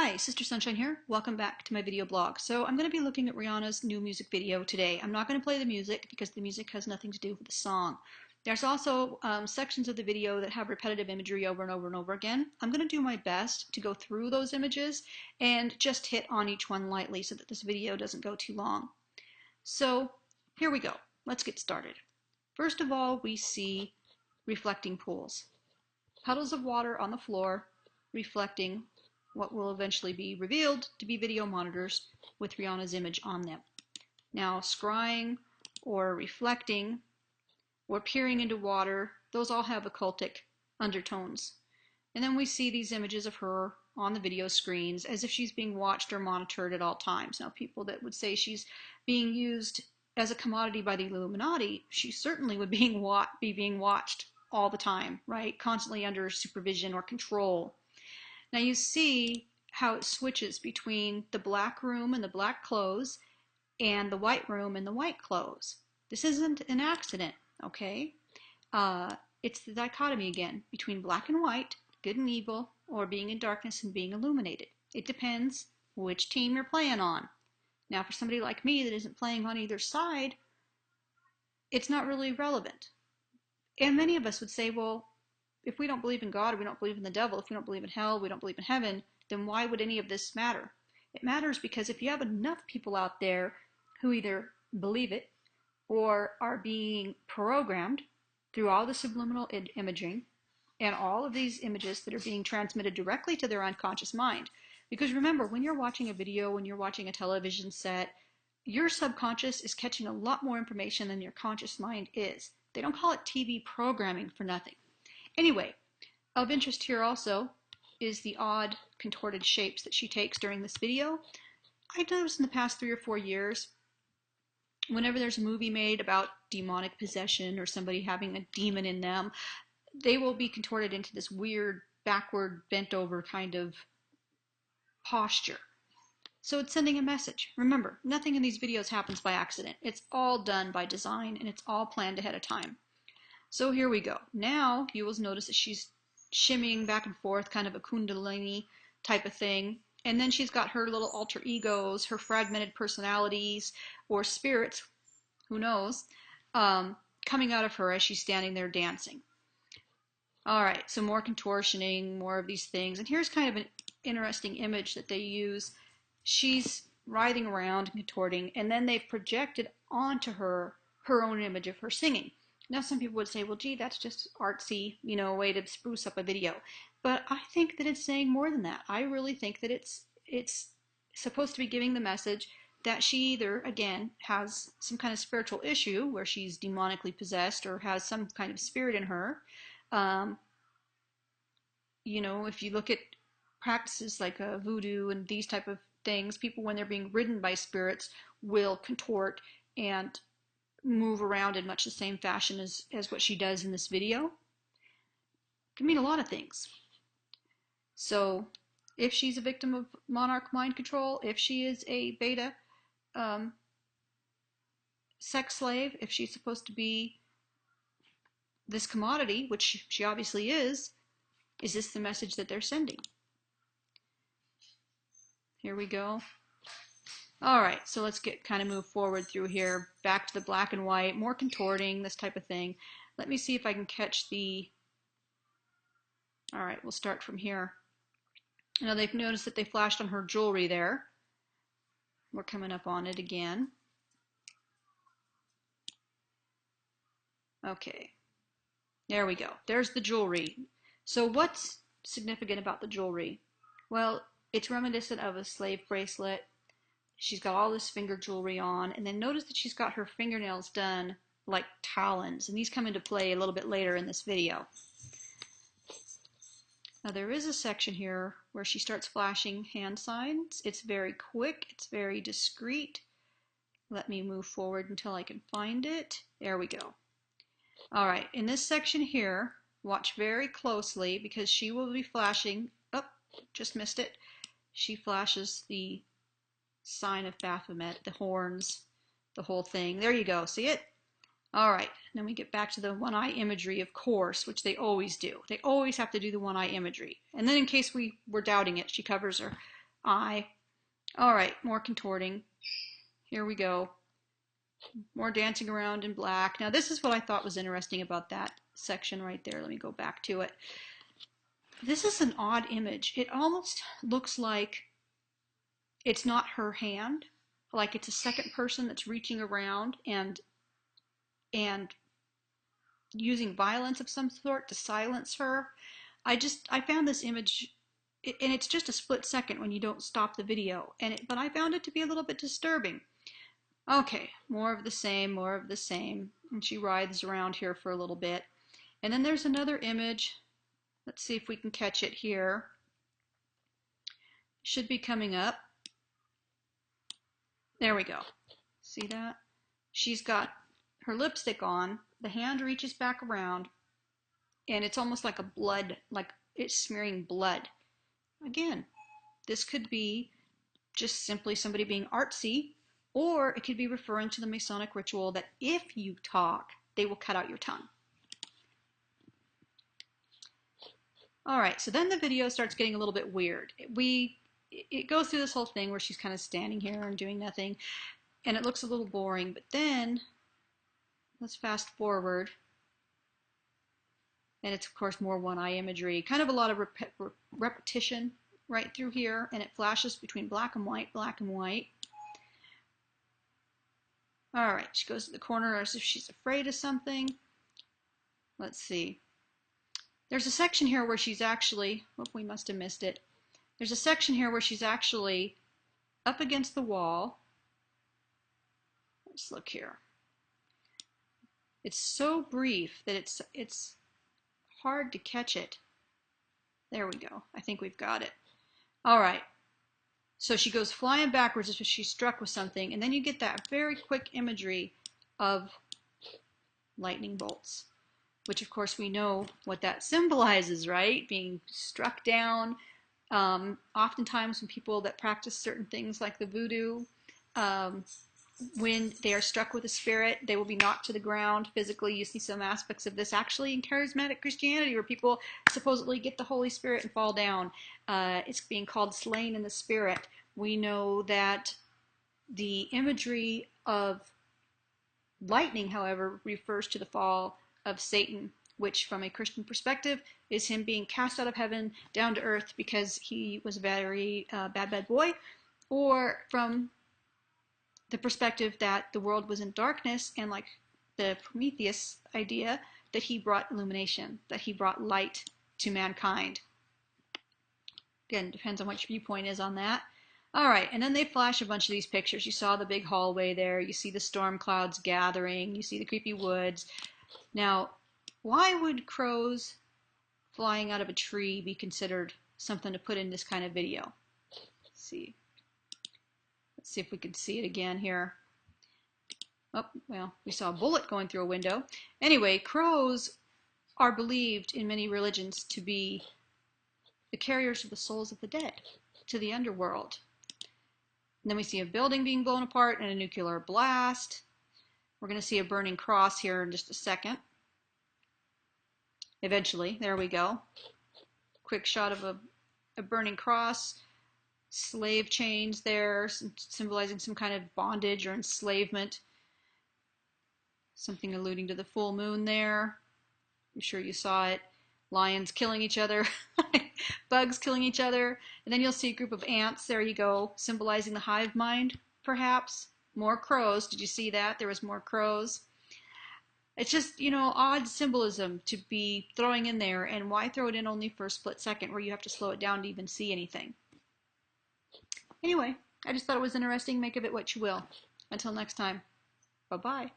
Hi, Sister Sunshine here. Welcome back to my video blog. So I'm going to be looking at Rihanna's new music video today. I'm not going to play the music because the music has nothing to do with the song. There's also sections of the video that have repetitive imagery over and over and over again. I'm going to do my best to go through those images and just hit on each one lightly so that this video doesn't go too long. So here we go. Let's get started. First of all, we see reflecting pools. Puddles of water on the floor reflecting what will eventually be revealed to be video monitors with Rihanna's image on them. Now, scrying or reflecting or peering into water, those all have occultic undertones. And then we see these images of her on the video screens as if she's being watched or monitored at all times. Now, people that would say she's being used as a commodity by the Illuminati, she certainly would be being watched all the time, right? Constantly under supervision or control. Now you see how it switches between the black room and the black clothes and the white room and the white clothes. This isn't an accident, okay? It's the dichotomy again between black and white, good and evil, or being in darkness and being illuminated. It depends which team you're playing on. Now for somebody like me that isn't playing on either side, it's not really relevant. And many of us would say, well, if we don't believe in God, or we don't believe in the devil, if we don't believe in hell, we don't believe in heaven, then why would any of this matter? It matters because if you have enough people out there who either believe it or are being programmed through all the subliminal imaging and all of these images that are being transmitted directly to their unconscious mind. Because remember, when you're watching a video, when you're watching a television set, your subconscious is catching a lot more information than your conscious mind is. They don't call it TV programming for nothing. Anyway, of interest here also is the odd contorted shapes that she takes during this video. I've noticed in the past 3 or 4 years, whenever there's a movie made about demonic possession or somebody having a demon in them, they will be contorted into this weird, backward, bent over kind of posture. So it's sending a message. Remember, nothing in these videos happens by accident. It's all done by design and it's all planned ahead of time. So here we go. Now you will notice that she's shimmying back and forth, kind of a kundalini type of thing. And then she's got her little alter egos, her fragmented personalities or spirits, who knows, coming out of her as she's standing there dancing. All right, so more contortioning, more of these things. And here's kind of an interesting image that they use. She's writhing around and contorting, and then they've projected onto her her own image of her singing. Now some people would say, well, gee, that's just artsy, you know, a way to spruce up a video. But I think that it's saying more than that. I really think that it's supposed to be giving the message that she either, again, has some kind of spiritual issue where she's demonically possessed or has some kind of spirit in her. You know, if you look at practices like voodoo and these type of things, people, when they're being ridden by spirits, will contort and move around in much the same fashion as what she does in this video. It can mean a lot of things. So if she's a victim of monarch mind control, if she is a beta sex slave, if she's supposed to be this commodity, which she obviously is this the message that they're sending? Here we go. All right, so let's kind of move forward through here, back to the black and white, more contorting, this type of thing. Let me see if I can catch the... All right, we'll start from here. Now they've noticed that they flashed on her jewelry there. We're coming up on it again. Okay, there we go. There's the jewelry. So what's significant about the jewelry? Well, it's reminiscent of a slave bracelet. She's got all this finger jewelry on, and then notice that she's got her fingernails done like talons, and these come into play a little bit later in this video. Now there is a section here where she starts flashing hand signs. It's very quick, it's very discreet. Let me move forward until I can find it. There we go. All right, in this section here, watch very closely because she will be flashing, oh, just missed it. She flashes the sign of Baphomet, the horns, the whole thing. There you go. See it? All right. Then we get back to the one-eye imagery, of course, which they always do. They always have to do the one-eye imagery. And then in case we were doubting it, she covers eye. All right, more contorting. Here we go. More dancing around in black. Now this is what I thought was interesting about that section right there. Let me go back to it. This is an odd image. It almost looks like it's not her hand, like it's a second person that's reaching around and using violence of some sort to silence her. I found this image, and it's just a split second when you don't stop the video, but I found it to be a little bit disturbing. Okay, more of the same, more of the same. And she writhes around here for a little bit. And then there's another image. Let's see if we can catch it here. Should be coming up. There we go. See that? She's got her lipstick on. The hand reaches back around. And it's almost like a blood, like it's smearing blood. Again, this could be just simply somebody being artsy, or it could be referring to the Masonic ritual that if you talk, they will cut out your tongue. All right, so then the video starts getting a little bit weird. It goes through this whole thing where she's kind of standing here and doing nothing, and it looks a little boring, but then let's fast forward. And it's, of course, more one-eye imagery. Kind of a lot of repetition right through here. And it flashes between black and white, black and white. All right, she goes to the corner as if she's afraid of something. Let's see. There's a section here where she's actually, oh, we must have missed it. There's a section here where she's actually up against the wall. Let's look here. It's so brief that it's hard to catch it. There we go. I think we've got it. All right. So she goes flying backwards as if she's struck with something, and then you get that very quick imagery of lightning bolts, which of course we know what that symbolizes, right? Being struck down. Oftentimes when people that practice certain things like the voodoo, when they are struck with a spirit, they will be knocked to the ground physically. You see some aspects of this actually in charismatic Christianity, where people supposedly get the Holy Spirit and fall down. It's being called slain in the spirit. We know that the imagery of lightning, however, refers to the fall of Satan, which from a Christian perspective is him being cast out of heaven down to earth because he was a very bad boy, or from the perspective that the world was in darkness, and like the Prometheus idea, that he brought illumination, that he brought light to mankind. Again, depends on which viewpoint is on that. All right, and then they flash a bunch of these pictures. You saw the big hallway there. You see the storm clouds gathering. You see the creepy woods. Now, why would crows flying out of a tree be considered something to put in this kind of video? Let's see. Let's see if we can see it again here. Oh, well, we saw a bullet going through a window. Anyway, crows are believed in many religions to be the carriers of the souls of the dead to the underworld. And then we see a building being blown apart and a nuclear blast. We're going to see a burning cross here in just a second. Eventually, there we go. Quick shot of a burning cross. Slave chains there, symbolizing some kind of bondage or enslavement. Something alluding to the full moon there. I'm sure you saw it. Lions killing each other. Bugs killing each other. And then you'll see a group of ants. There you go. Symbolizing the hive mind, perhaps. More crows. Did you see that? There was more crows. It's just, you know, odd symbolism to be throwing in there. And why throw it in only for a split second where you have to slow it down to even see anything? Anyway, I just thought it was interesting. Make of it what you will. Until next time, bye-bye.